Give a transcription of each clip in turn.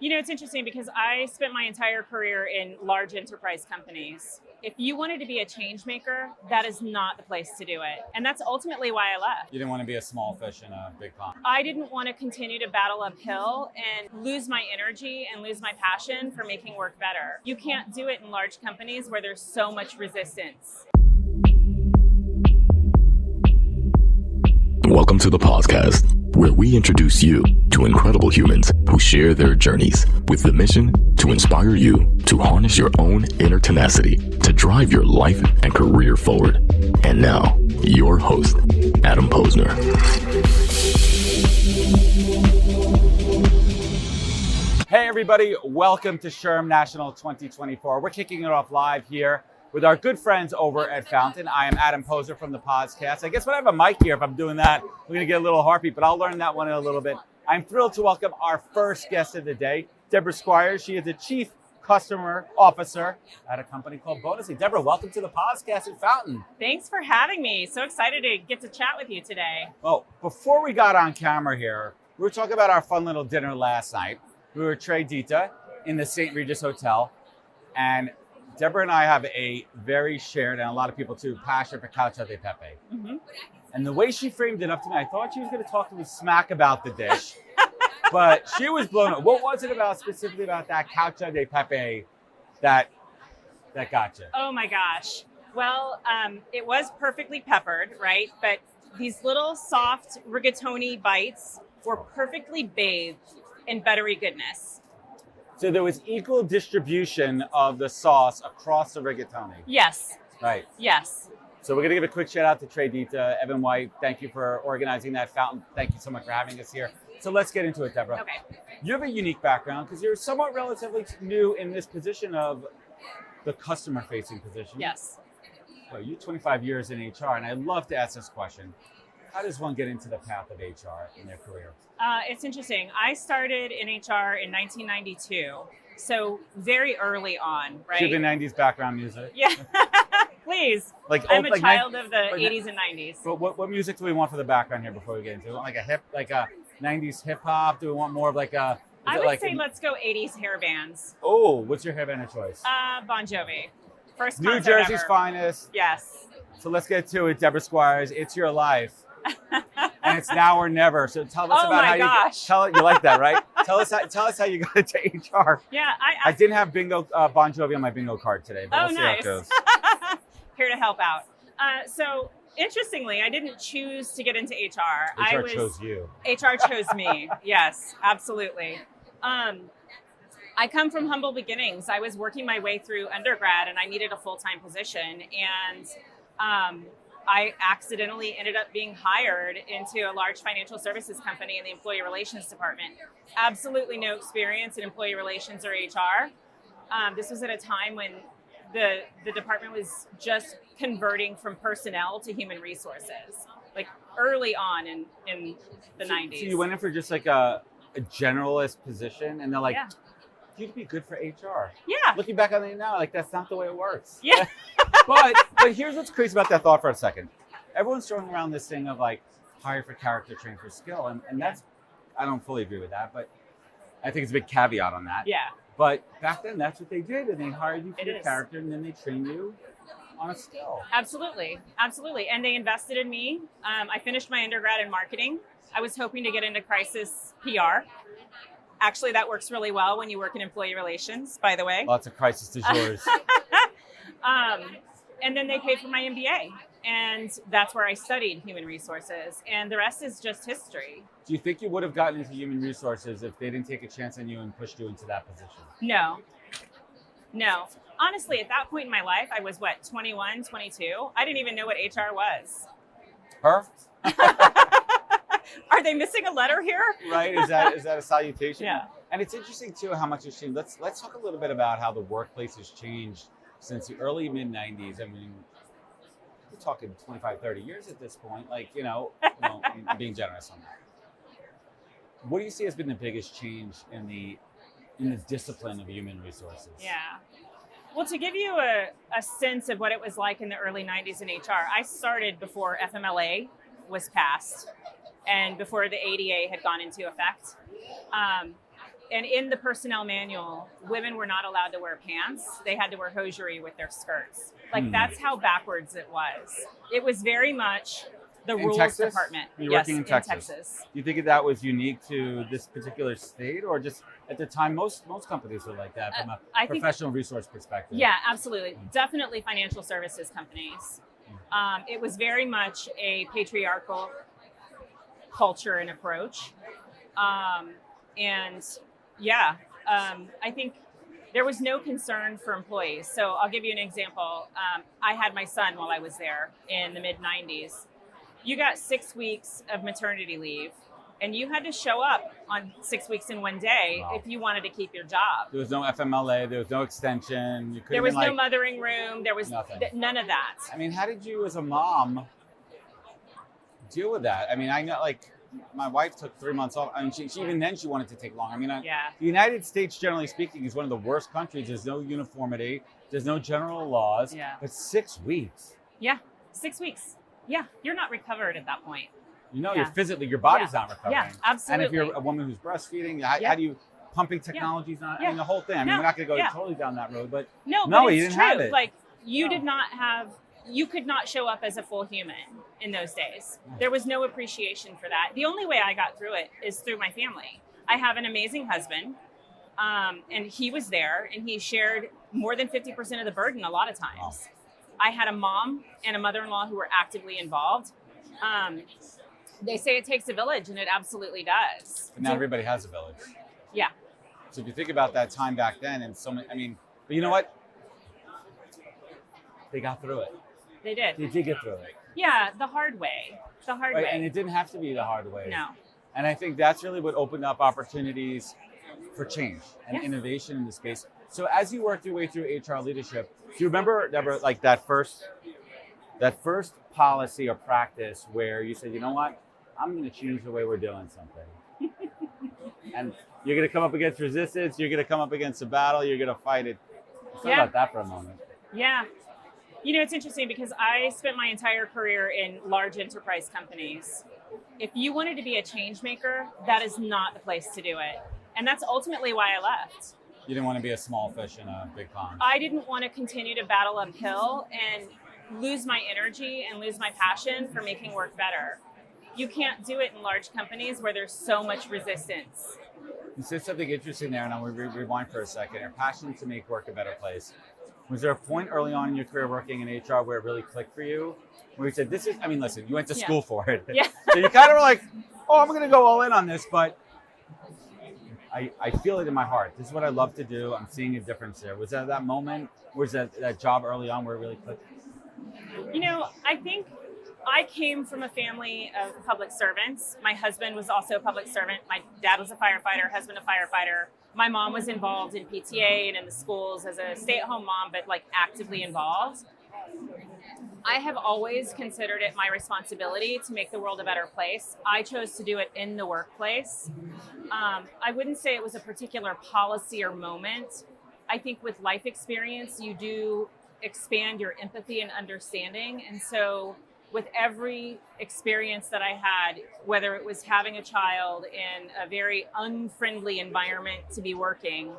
You know, it's interesting because I spent my entire career in large enterprise companies. If you wanted to be a change maker, that is not the place to do it. And that's ultimately why I left. You didn't want to be a small fish in a big pond. I didn't want to continue to battle uphill and lose my energy and lose my passion for making work better. You can't do it in large companies where there's so much resistance. Welcome to the podcast, where we introduce you to incredible humans who share their journeys with the mission to inspire you to harness your own inner tenacity to drive your life and career forward. And now, your host, Adam Posner. Hey everybody, welcome to SHRM National 2024. We're kicking it off live here with our good friends over at Fountain. I am Adam Posner from the podcast. I guess when I have a mic here, if I'm doing that, we're gonna get a little heartbeat, but I'll learn that one in a little bit. I'm thrilled to welcome our first guest of the day, Debra Squyres. She is the Chief Customer Officer at a company called Bonusly. Debra, welcome to the podcast at Fountain. Thanks for having me. So excited to get to chat with you today. Well, before we got on camera here, we were talking about our fun little dinner last night. We were at Tre Dita in the St. Regis Hotel, and Debra and I have a very shared, and a lot of people too, passion for Cacio de Pepe. Mm-hmm. And the way she framed it up to me, I thought she was going to talk to me smack about the dish, but she was blown up. What was it specifically about that Cacio de Pepe that got you? Oh my gosh. Well, it was perfectly peppered, right? But these little soft rigatoni bites were perfectly bathed in buttery goodness. So there was equal distribution of the sauce across the rigatoni. Yes. Right. Yes. So we're going to give a quick shout out to Tre Dita. Evan White, thank you for organizing that. Fountain, thank you so much for having us here. So let's get into it, Debra. Okay. You have a unique background because you're somewhat relatively new in this position of the customer-facing position. Yes. Well, you're 25 years in HR, and I love to ask this question. How does one get into the path of HR in their career? It's interesting. I started in HR in 1992, so very early on, right? Do you have a 90s background music? Yeah, please. I'm a child of the 80s and 90s. But what music do we want for the background here before we get into it? Do we want like a 90s hip hop? Do we want more of like a? I would say let's go 80s hair bands. Oh, what's your hair band of choice? Bon Jovi. First New concert Jersey's ever. finest. Yes. So let's get to it, Debra Squyres. It's your life. And it's now or never. So tell us about how you like that, right? Tell us how you got into HR. Yeah, I didn't have bingo Bon Jovi on my bingo card today, but we'll see how it goes. Here to help out. So interestingly, I didn't choose to get into HR. HR chose you. HR chose me. Yes, absolutely. I come from humble beginnings. I was working my way through undergrad and I needed a full-time position, and I accidentally ended up being hired into a large financial services company in the employee relations department. Absolutely no experience in employee relations or HR. This was at a time when the department was just converting from personnel to human resources, like early on in the 90s. So you went in for just like a generalist position, and they're like, yeah. You'd be good for HR. Yeah. Looking back on it now, like that's not the way it works. Yeah. But here's what's crazy about that thought for a second. Everyone's throwing around this thing of like hire for character, train for skill. And that's, I don't fully agree with that, but I think it's a big caveat on that. Yeah. But back then, that's what they did. And they hired you for your is. character, and then they trained you on a skill. Absolutely. Absolutely. And they invested in me. I finished my undergrad in marketing. I was hoping to get into crisis PR. Actually, that works really well when you work in employee relations, by the way. Lots of crisis du jours. And then they paid for my MBA. And that's where I studied human resources. And the rest is just history. Do you think you would have gotten into human resources if they didn't take a chance on you and pushed you into that position? No. Honestly, at that point in my life, I was 21, 22. I didn't even know what HR was. Her? Are they missing a letter here? Right? Is that a salutation? Yeah. And it's interesting too how much it's changed. Let's talk a little bit about how the workplace has changed since the early mid 90s. I mean, we're talking 25, 30 years at this point. Like, I'm being generous on that. What do you see has been the biggest change in the discipline of human resources? Yeah. Well, to give you a sense of what it was like in the early 90s in HR, I started before FMLA was passed and before the ADA had gone into effect. And in the personnel manual, women were not allowed to wear pants. They had to wear hosiery with their skirts. Like that's how backwards it was. It was very much the rules Texas? department. You're Yes, working in Texas. Texas. Do you think that was unique to this particular state, or just at the time most companies were like that from a professional resource perspective? Yeah, absolutely. Definitely financial services companies. It was very much a patriarchal culture and approach. And yeah, I think there was no concern for employees. So I'll give you an example. I had my son while I was there in the mid 90s. You got 6 weeks of maternity leave, and you had to show up on 6 weeks in one day if you wanted to keep your job. There was no FMLA, there was no extension. There was no mothering room. There was none of that. I mean, how did you as a mom deal with that? I mean, I know like my wife took 3 months off. I mean, she even then she wanted to take long. I mean, the United States, generally speaking, is one of the worst countries. There's no uniformity. There's no general laws. Yeah. But 6 weeks. Yeah, 6 weeks. Yeah, you're not recovered at that point. You know, you're physically, your body's not recovering. Yeah, absolutely. And if you're a woman who's breastfeeding, how do you, pumping technologies, not, I mean, the whole thing. I mean, we're not going to go totally down that road, but no, you didn't have it. Like, you did not have, you could not show up as a full human in those days. There was no appreciation for that. The only way I got through it is through my family. I have an amazing husband, and he was there, and he shared more than 50% of the burden a lot of times. Wow. I had a mom and a mother-in-law who were actively involved. They say it takes a village, and it absolutely does. But not everybody has a village. Yeah. So if you think about that time back then, and so many, I mean, but you know what? They got through it. They did. They did get through it. Yeah, the hard way. The hard way. And it didn't have to be the hard way. No. And I think that's really what opened up opportunities for change and innovation in the space. So as you worked your way through HR leadership, do you remember, Debra, like that first policy or practice where you said, you know what, I'm going to change the way we're doing something. And you're going to come up against resistance, you're going to come up against a battle, you're going to fight it. Let's talk about that for a moment. Yeah. You know, it's interesting because I spent my entire career in large enterprise companies. If you wanted to be a change maker, that is not the place to do it. And that's ultimately why I left. You didn't want to be a small fish in a big pond. I didn't want to continue to battle uphill and lose my energy and lose my passion for making work better. You can't do it in large companies where there's so much resistance. You said something interesting there, and I'm going to rewind for a second. Your passion to make work a better place. Was there a point early on in your career working in HR where it really clicked for you? Where you said, I mean, listen, you went to school for it. Yeah. So you kind of were like, oh, I'm going to go all in on this, but I feel it in my heart. This is what I love to do. I'm seeing a difference there. Was that moment? Was that job early on where it really clicked? You know, I think I came from a family of public servants. My husband was also a public servant. My dad was a firefighter, husband a firefighter. My mom was involved in PTA and in the schools as a stay-at-home mom, but like actively involved. I have always considered it my responsibility to make the world a better place. I chose to do it in the workplace. I wouldn't say it was a particular policy or moment. I think with life experience, you do expand your empathy and understanding. And so with every experience that I had, whether it was having a child in a very unfriendly environment to be working,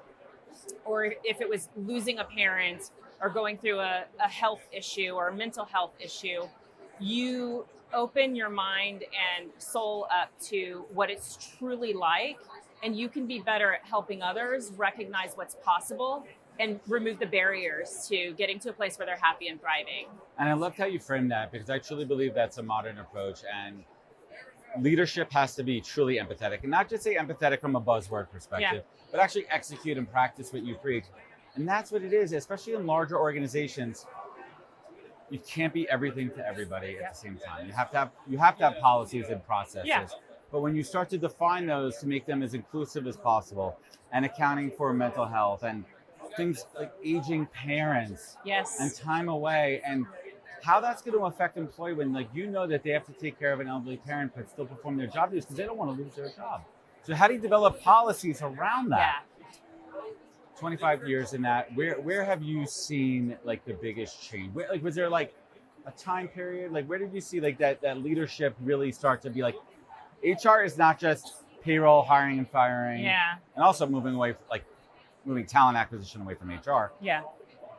or if it was losing a parent or going through a health issue or a mental health issue, you open your mind and soul up to what it's truly like, and you can be better at helping others recognize what's possible and remove the barriers to getting to a place where they're happy and thriving. And I loved how you framed that, because I truly believe that's a modern approach, and leadership has to be truly empathetic, and not just say empathetic from a buzzword perspective, but actually execute and practice what you preach. And that's what it is, especially in larger organizations. You can't be everything to everybody at the same time. You have to have policies and processes. Yeah. But when you start to define those to make them as inclusive as possible, and accounting for mental health and things like aging parents, and time away, and how that's going to affect employee when, like, you know that they have to take care of an elderly parent but still perform their job duties because they don't want to lose their job. So how do you develop policies around that? 25 years in that, where have you seen like the biggest change? Like, was there like a time period? Like, where did you see like that leadership really start to be like, HR is not just payroll, hiring and firing. Yeah. And also moving talent acquisition away from HR. Yeah.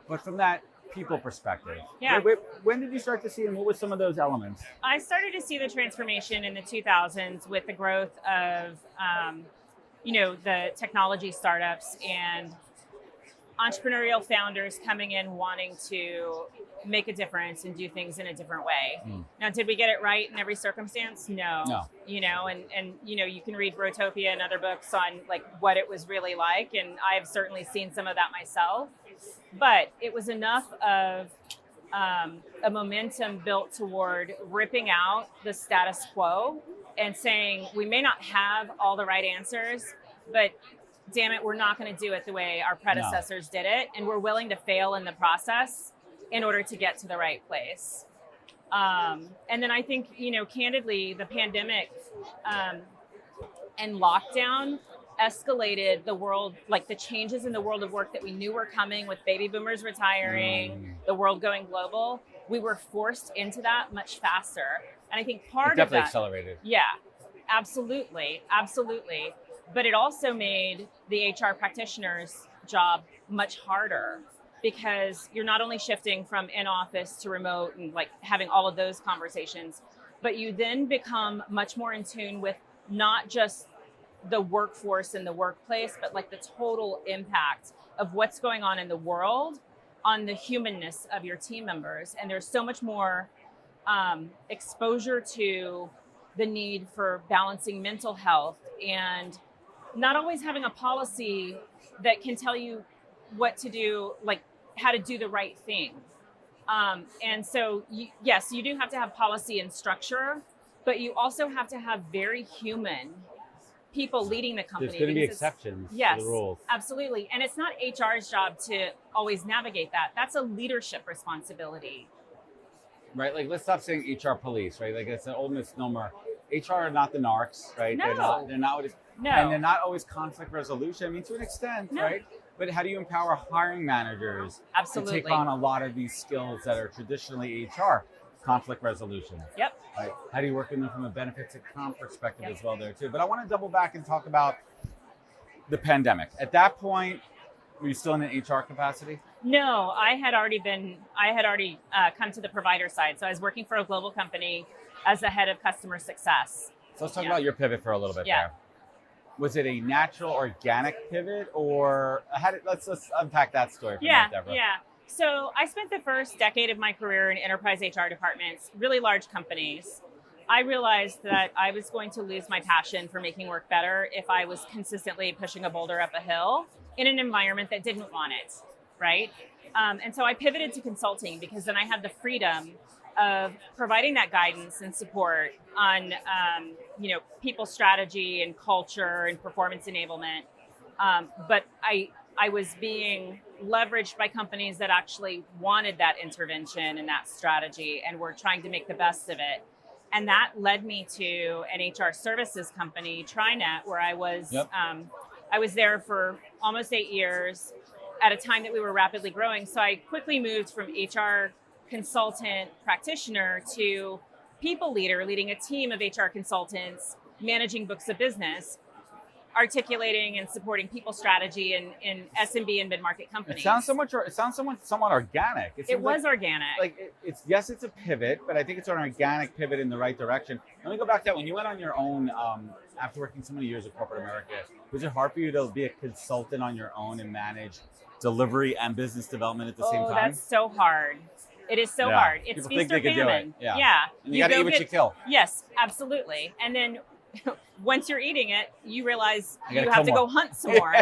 But from that people perspective, Yeah. when did you start to see, and what were some of those elements? I started to see the transformation in the 2000s with the growth of, the technology startups and entrepreneurial founders coming in wanting to make a difference and do things in a different way. Now, did we get it right in every circumstance? No. And you can read Brotopia and other books on like what it was really like, and I've certainly seen some of that myself. But it was enough of a momentum built toward ripping out the status quo and saying we may not have all the right answers, but damn it, we're not going to do it the way our predecessors did it, and we're willing to fail in the process in order to get to the right place. And then I think, candidly, the pandemic and lockdown escalated the world, like the changes in the world of work that we knew were coming with baby boomers retiring, the world going global. We were forced into that much faster. And I think part of that definitely accelerated. Yeah, absolutely. But it also made the HR practitioner's job much harder because you're not only shifting from in-office to remote and like having all of those conversations, but you then become much more in tune with not just the workforce and the workplace, but like the total impact of what's going on in the world on the humanness of your team members. And there's so much more exposure to the need for balancing mental health and not always having a policy that can tell you what to do, like how to do the right thing. And so, yes, you do have to have policy and structure, but you also have to have very human people leading the company. There's going to be exceptions to the rules. Absolutely. And it's not HR's job to always navigate that. That's a leadership responsibility. Right? Like, let's stop saying HR police, right? Like, it's an old misnomer. HR are not the narcs, right? No. They're not and they're not always conflict resolution. I mean, to an extent, right? But how do you empower hiring managers to take on a lot of these skills that are traditionally HR? Conflict resolution. Yep. Right? How do you work with them from a benefits and comp perspective as well there too? But I want to double back and talk about the pandemic. At that point, were you still in an HR capacity? No, I had already come to the provider side. So I was working for a global company as the head of customer success. So let's talk about your pivot for a little bit there. Was it a natural, organic pivot, or let's unpack that story for me, Debra. Yeah. So I spent the first decade of my career in enterprise HR departments, really large companies. I realized that I was going to lose my passion for making work better if I was consistently pushing a boulder up a hill in an environment that didn't want it, right? And so I pivoted to consulting because then I had the freedom of providing that guidance and support on, people strategy and culture and performance enablement. But I was being leveraged by companies that actually wanted that intervention and that strategy and were trying to make the best of it. And that led me to an HR services company, TriNet, where I was I was there for almost 8 years at a time that we were rapidly growing. So I quickly moved from HR consultant practitioner to people leader, leading a team of HR consultants, managing books of business, articulating and supporting people strategy in SMB and mid-market companies. It sounds somewhat organic. It was organic. Like it's a pivot, but I think it's an organic pivot in the right direction. Let me go back to that. When you went on your own, after working so many years at corporate America, was it hard for you to be a consultant on your own and manage delivery and business development at the same time? That's so hard. It is so hard. It's People think they could do it. Yeah. And you got to eat what you kill. Yes, absolutely. And then once you're eating it, you realize you have to go hunt some more.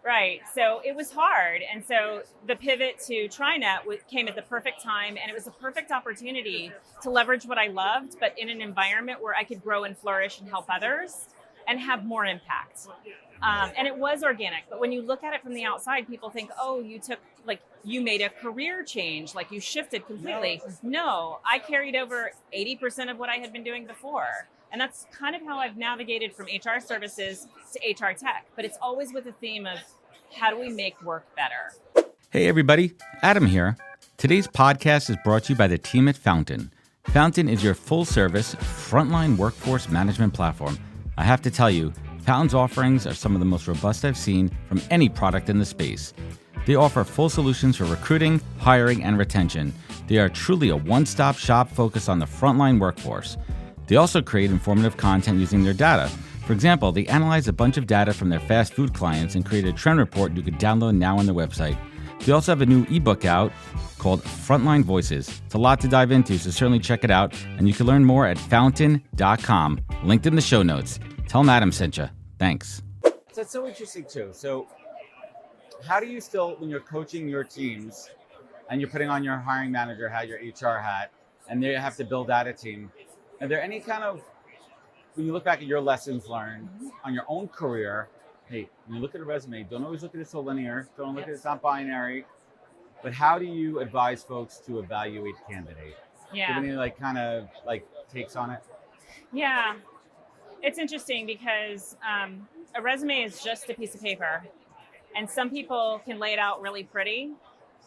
Right. So it was hard. And so the pivot to TriNet came at the perfect time. And it was a perfect opportunity to leverage what I loved, but in an environment where I could grow and flourish and help others and have more impact. And it was organic. But when you look at it from the outside, people think, oh, you made a career change, like you shifted completely. No, I carried over 80% of what I had been doing before. And that's kind of how I've navigated from HR services to HR tech. But it's always with the theme of how do we make work better? Hey, everybody. Adam here. Today's podcast is brought to you by the team at Fountain. Fountain is your full-service, frontline workforce management platform I have to tell you, Fountain's offerings are some of the most robust I've seen from any product in the space. They offer full solutions for recruiting, hiring, and retention. They are truly a one-stop shop focused on the frontline workforce. They also create informative content using their data. For example, they analyze a bunch of data from their fast food clients and create a trend report you can download now on their website. They also have a new ebook out called Frontline Voices. It's a lot to dive into, so certainly check it out. And you can learn more at fountain.com, linked in the show notes. Tell them Adam sent you. Thanks. That's so interesting too. So how do you still, when you're coaching your teams and you're putting on your hiring manager hat, your HR hat, and they have to build out a team, are there any kind of, when you look back at your lessons learned on your own career, hey, when you look at a resume, don't always look at it so linear, don't look at it not binary, but how do you advise folks to evaluate candidates? Yeah. Do you have any takes on it? Yeah. It's interesting because a resume is just a piece of paper, and some people can lay it out really pretty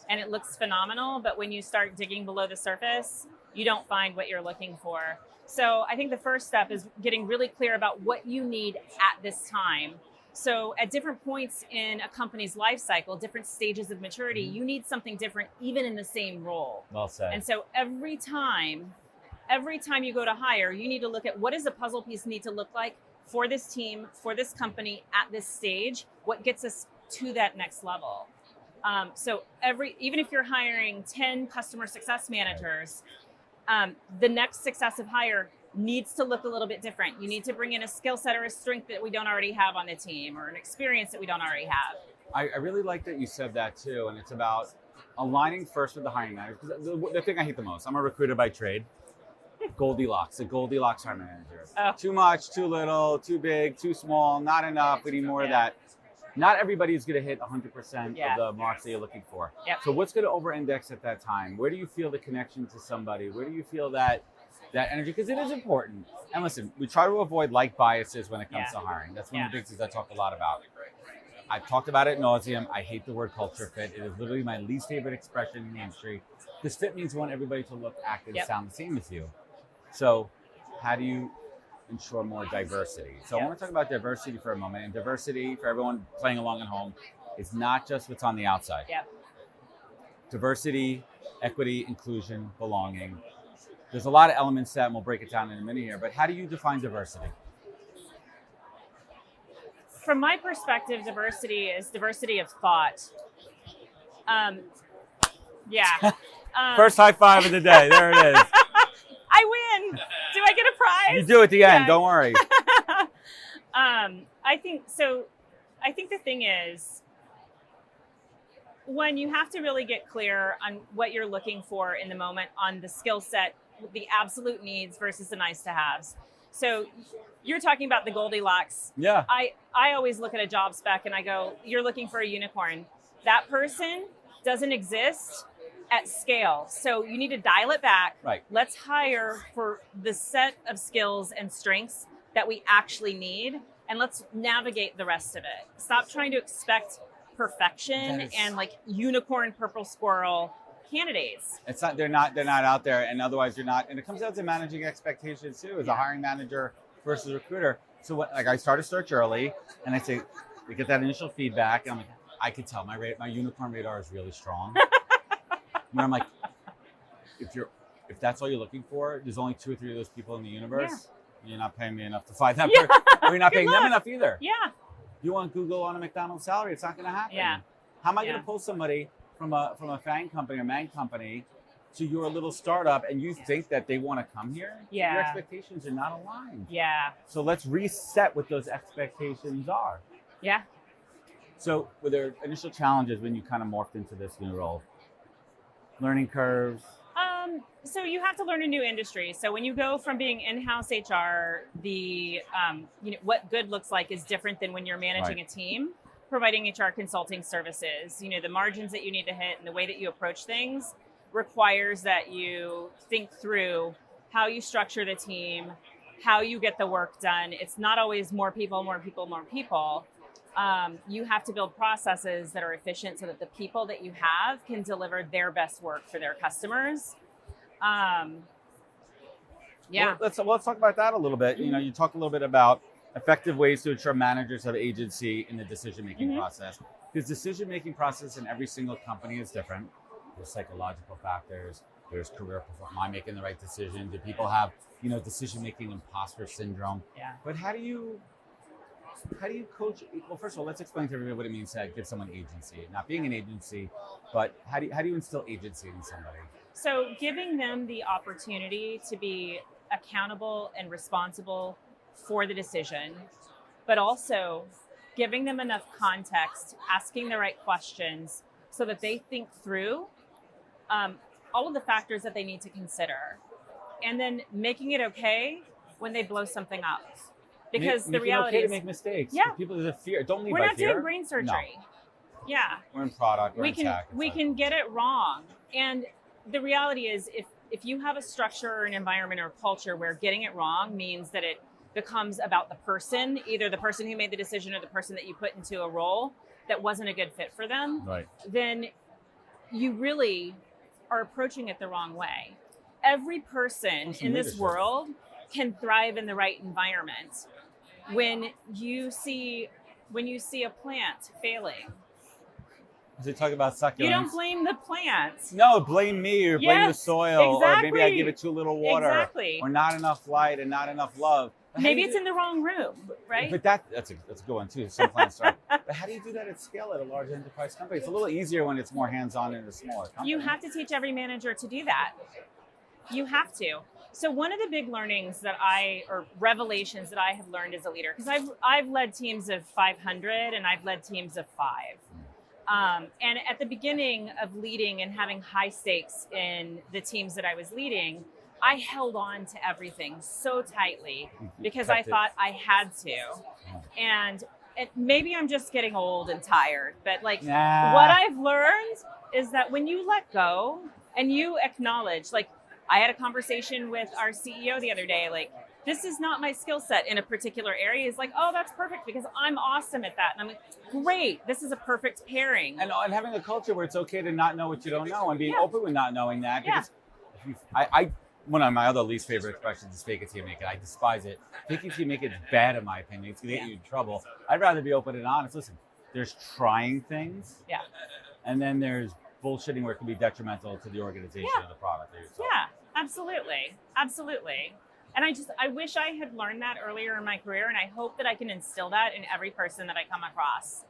and it looks phenomenal, but when you start digging below the surface, you don't find what you're looking for. So I think the first step is getting really clear about what you need at this time. So at different points in a company's life cycle, different stages of maturity, you need something different even in the same role. Well said. And so every time you go to hire, you need to look at what does a puzzle piece need to look like for this team, for this company at this stage, what gets us to that next level. So even if you're hiring 10 customer success managers, the next successive hire needs to look a little bit different. You need to bring in a skill set or a strength that we don't already have on the team, or an experience that we don't already have. I really like that you said that too, and it's about aligning first with the hiring manager. Because the thing I hate the most, I'm a recruiter by trade. The Goldilocks hiring manager. Oh. Too much, too little, too big, too small, not enough. We need more of that. Not everybody is going to hit 100% of the marks that you're looking for. Yep. So what's going to over-index at that time? Where do you feel the connection to somebody? Where do you feel that energy? Because it is important. And listen, we try to avoid like biases when it comes to hiring. That's one of the big things I talk a lot about. I've talked about it ad nauseum. I hate the word culture fit. It is literally my least favorite expression in the industry. Because fit means you want everybody to look, act, and sound the same as you. So how do you ensure more diversity? So I want to talk about diversity for a moment. And diversity, for everyone playing along at home, is not just what's on the outside. Yep. Diversity, equity, inclusion, belonging. There's a lot of elements to that, and we'll break it down in a minute here. But how do you define diversity? From my perspective, diversity is diversity of thought. First high five of the day. There it is. I win. Do I get a prize? You do at the end. Don't worry. I think the thing is, one, you have to really get clear on what you're looking for in the moment on the skill set, the absolute needs versus the nice to haves. So you're talking about the Goldilocks. Yeah. I always look at a job spec and I go, you're looking for a unicorn. That person doesn't exist at scale. So you need to dial it back. Right. Let's hire for the set of skills and strengths that we actually need, and let's navigate the rest of it. Stop trying to expect perfection and like unicorn purple squirrel candidates. It's not, they're not out there, and otherwise you're not, and it comes down to managing expectations too, as a hiring manager versus recruiter. So I start a search early, and I say, we get that initial feedback, and I'm like, I could tell my unicorn radar is really strong. And I'm like, if that's all you're looking for, there's only 2 or 3 of those people in the universe. Yeah. You're not paying me enough to find that person, or you're not paying them enough either. Yeah. You want Google on a McDonald's salary? It's not going to happen. Yeah. How am I going to pull somebody from a FANG company or MANG company to your little startup, and you think that they want to come here? Yeah. Your expectations are not aligned. Yeah. So let's reset what those expectations are. Yeah. So were there initial challenges when you kind of morphed into this new role? Learning curves? So you have to learn a new industry. So when you go from being in-house HR, what good looks like is different than when you're managing a team, providing HR consulting services. The margins that you need to hit and the way that you approach things requires that you think through how you structure the team, how you get the work done. It's not always more people. You have to build processes that are efficient so that the people that you have can deliver their best work for their customers. Well, let's talk about that a little bit. You talk a little bit about effective ways to ensure managers have agency in the decision-making process. Because decision-making process in every single company is different. There's psychological factors, there's career performance. Am I making the right decision? Do people have, decision-making imposter syndrome? Yeah. But how do you coach? Well, first of all, let's explain to everybody what it means to give someone agency. Not being an agency, but how do you instill agency in somebody? So giving them the opportunity to be accountable and responsible for the decision, but also giving them enough context, asking the right questions so that they think through all of the factors that they need to consider, and then making it okay when they blow something up. Because the reality okay is, to make mistakes. Yeah. People, there's a fear. Don't lead we're by not fear. doing brain surgery. No. Yeah. We're in product. We're we in can tech. we can get it wrong. And the reality is, if you have a structure or an environment or culture where getting it wrong means that it becomes about the person, either the person who made the decision or the person that you put into a role that wasn't a good fit for them, right, then you really are approaching it the wrong way. Every person in this world can thrive in the right environment. When you see a plant failing, they talk about succulents. you don't blame the plant. No, blame me or blame the soil, or maybe I give it too little water, Exactly. or not enough light and not enough love. Maybe it's in the wrong room, right? But that's a good one too. Some plants are. But how do you do that at scale at a large enterprise company? It's a little easier when it's more hands-on in a smaller company. You have to teach every manager to do that. You have to. So one of the big learnings or revelations that I have learned as a leader, because I've led teams of 500 and I've led teams of 5. And at the beginning of leading and having high stakes in the teams that I was leading, I held on to everything so tightly because I thought I had to. And maybe I'm just getting old and tired, but what I've learned is that when you let go and you acknowledge, I had a conversation with our CEO the other day, this is not my skill set in a particular area. He's like, oh, that's perfect because I'm awesome at that. And I'm like, great, this is a perfect pairing. And having a culture where it's okay to not know what you don't know and being open with not knowing that. Because one of my other least favorite expressions is fake it till you make it. I despise it. Fake it till you make it is bad in my opinion. It's going to get you in trouble. I'd rather be open and honest. Listen, there's trying things. Yeah. And then there's bullshitting where it can be detrimental to the organization or the product or yourself. Yeah, absolutely. Absolutely. And I wish I had learned that earlier in my career, and I hope that I can instill that in every person that I come across.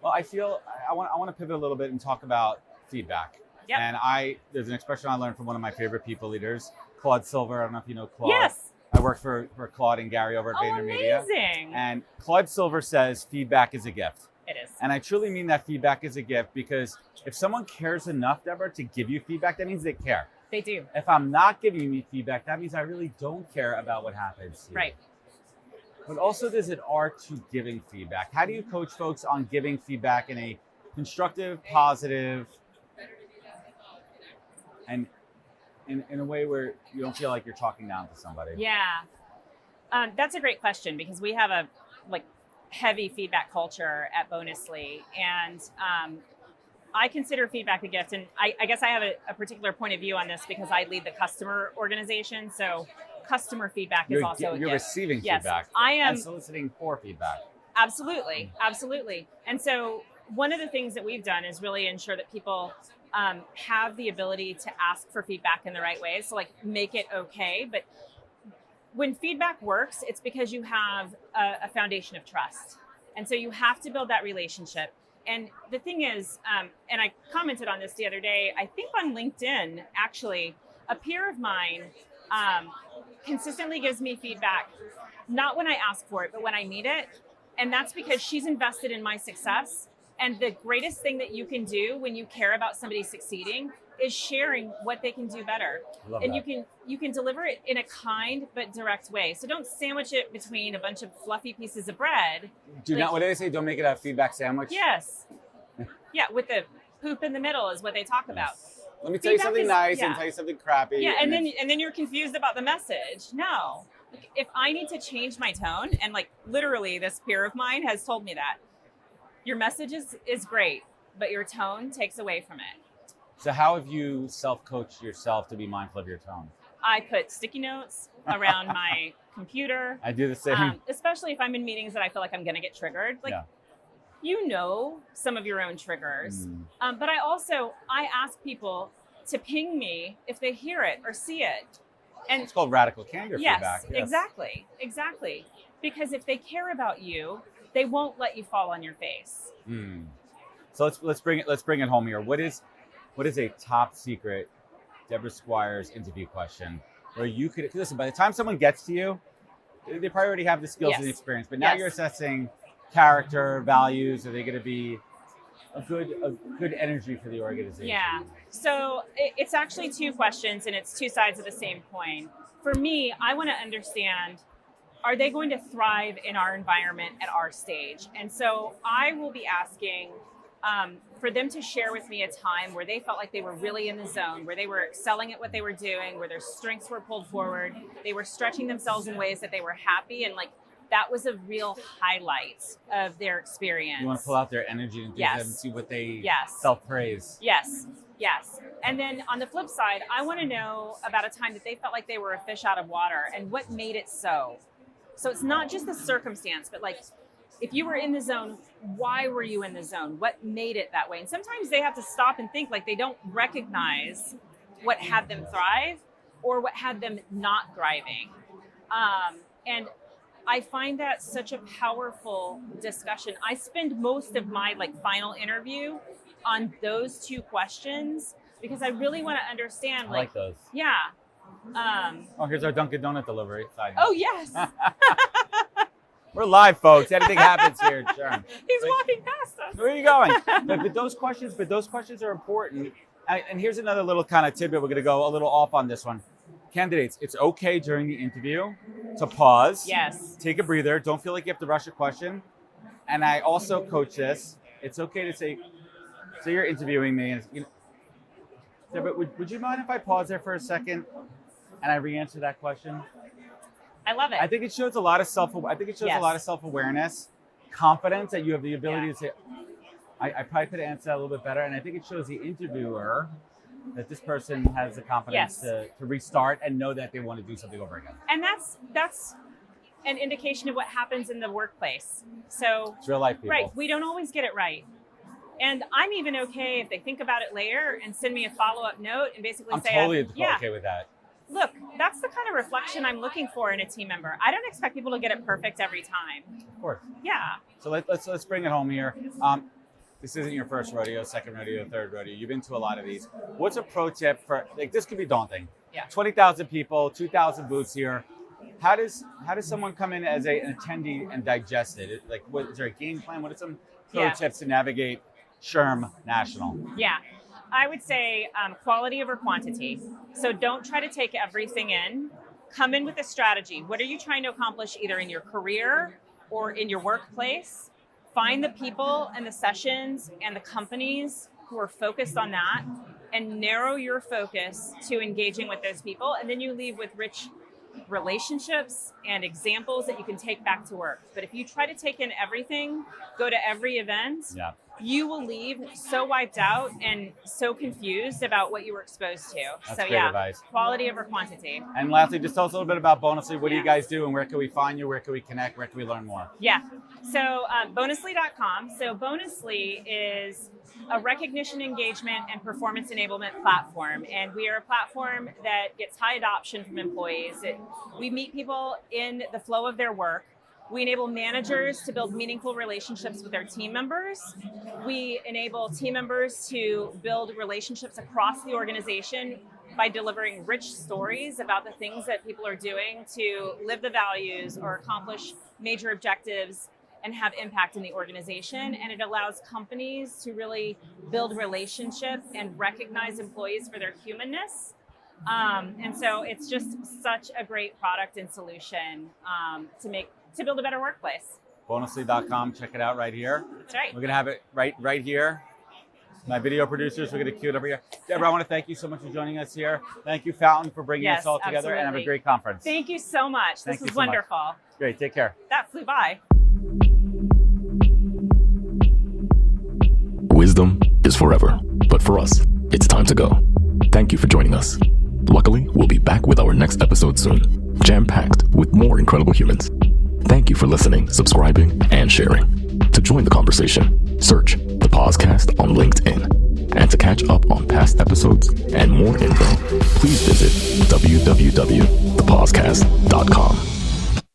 Well, I feel I want to pivot a little bit and talk about feedback. Yep. And there's an expression I learned from one of my favorite people leaders, Claude Silver. I don't know if you know Claude. Yes. I work for Claude and Gary over at VaynerMedia. Amazing. And Claude Silver says feedback is a gift. It is. And I truly mean that feedback is a gift because if someone cares enough, Debra, to give you feedback, that means they care. They do. If I'm not giving you feedback, that means I really don't care about what happens to you. Right. But also there's an art to giving feedback. How do you coach folks on giving feedback in a constructive, positive, and in a way where you don't feel like you're talking down to somebody? Yeah. That's a great question because we have a heavy feedback culture at Bonusly. And I consider feedback a gift. And I guess I have a particular point of view on this because I lead the customer organization. So customer feedback is also a gift. You're receiving feedback. I am. And soliciting for feedback. Absolutely. Absolutely. And so one of the things that we've done is really ensure that people have the ability to ask for feedback in the right ways. So make it okay. But when feedback works, it's because you have a foundation of trust. And so you have to build that relationship. And the thing is, and I commented on this the other day, I think on LinkedIn, actually, a peer of mine consistently gives me feedback, not when I ask for it, but when I need it. And that's because she's invested in my success. And the greatest thing that you can do when you care about somebody succeeding is sharing what they can do better. And you can deliver it in a kind but direct way. So don't sandwich it between a bunch of fluffy pieces of bread. What do they say? Don't make it a feedback sandwich? Yes. Yeah, with the poop in the middle is what they talk about. Let me tell you something nice and tell you something crappy. Yeah, and then you're confused about the message. No. If I need to change my tone, and literally this peer of mine has told me that, your message is great, but your tone takes away from it. So how have you self-coached yourself to be mindful of your tone? I put sticky notes around my computer. I do the same. Especially if I'm in meetings that I feel like I'm going to get triggered. Like, you know some of your own triggers. But I ask people to ping me if they hear it or see it. And it's called radical candor feedback. Yes, exactly. Because if they care about you, they won't let you fall on your face. So let's bring it home here. What is a top secret Debra Squyres interview question where you could listen? By the time someone gets to you, they probably already have the skills and the experience, but now you're assessing character, values. Are they going to be a good energy for the organization? Yeah. So it's actually two questions, and it's two sides of the same coin. For me, I want to understand, are they going to thrive in our environment at our stage? And so I will be asking for them to share with me a time where they felt like they were really in the zone, where they were excelling at what they were doing, where their strengths were pulled forward, they were stretching themselves in ways that they were happy, and like that was a real highlight of their experience. You want to pull out their energy and and see what they self-praise. Yes. And then on the flip side, I want to know about a time that they felt like they were a fish out of water and what made it so. So it's not just the circumstance, but like if you were in the zone, why were you in the zone? What made it that way? And sometimes they have to stop and think, like they don't recognize what had them thrive or what had them not thriving. And I find that such a powerful discussion. I spend most of my final interview on those two questions because I really want to understand. I like those. Yeah. Here's our Dunkin' Donut delivery. Oh, yes. We're live, folks. Anything happens here, SHRM. He's walking past us. Where are you going? But those questions are important. And here's another little kind of tidbit. We're going to go a little off on this one. Candidates, it's okay during the interview to pause. Yes. Take a breather. Don't feel like you have to rush a question. And I also coach this. It's okay to say you're interviewing me, and Debra, would you mind if I pause there for a second and I re-answer that question? I love it. I think it shows a lot of self-awareness, confidence that you have the ability to say, I probably could have answered that a little bit better. And I think it shows the interviewer that this person has the confidence to restart and know that they want to do something over again. And that's an indication of what happens in the workplace. So it's real life, people. Right. We don't always get it right. And I'm even okay if they think about it later and send me a follow-up note and basically say, I'm totally okay with that. Look, that's the kind of reflection I'm looking for in a team member. I don't expect people to get it perfect every time. Of course. Yeah. So let's bring it home here. This isn't your first rodeo, second rodeo, third rodeo. You've been to a lot of these. What's a pro tip for, this could be daunting. Yeah. 20,000 people, 2,000 booths here. How does someone come in as an attendee and digest it? Is there a game plan? What are some pro tips to navigate SHRM National? Yeah. I would say quality over quantity. So don't try to take everything in. Come in with a strategy. What are you trying to accomplish either in your career or in your workplace? Find the people and the sessions and the companies who are focused on that and narrow your focus to engaging with those people. And then you leave with rich relationships and examples that you can take back to work. But if you try to take in everything, go to every event, you will leave so wiped out and so confused about what you were exposed to. That's great advice. Quality over quantity. And lastly, just tell us a little bit about Bonusly. What do you guys do and where can we find you? Where can we connect? Where can we learn more? Yeah. So bonusly.com. So Bonusly is a recognition, engagement, and performance enablement platform. And we are a platform that gets high adoption from employees. We meet people in the flow of their work. We enable managers to build meaningful relationships with their team members. We enable team members to build relationships across the organization by delivering rich stories about the things that people are doing to live the values or accomplish major objectives and have impact in the organization. And it allows companies to really build relationships and recognize employees for their humanness. And so it's just such a great product and solution to build a better workplace. Bonusly.com, check it out right here. That's right. We're gonna have it right here. My video producers, we're gonna cue it over here. Debra, I want to thank you so much for joining us here. Thank you, Fountain, for bringing us all together, and have a great conference. Thank you so much. This was wonderful. Great, take care. That flew by. Wisdom is forever, but for us, it's time to go. Thank you for joining us. Luckily, we'll be back with our next episode soon. jam-packed with more incredible humans. Thank you for listening, subscribing, and sharing. To join the conversation, search the Podcast on LinkedIn. And to catch up on past episodes and more info, please visit www.thepodcast.com.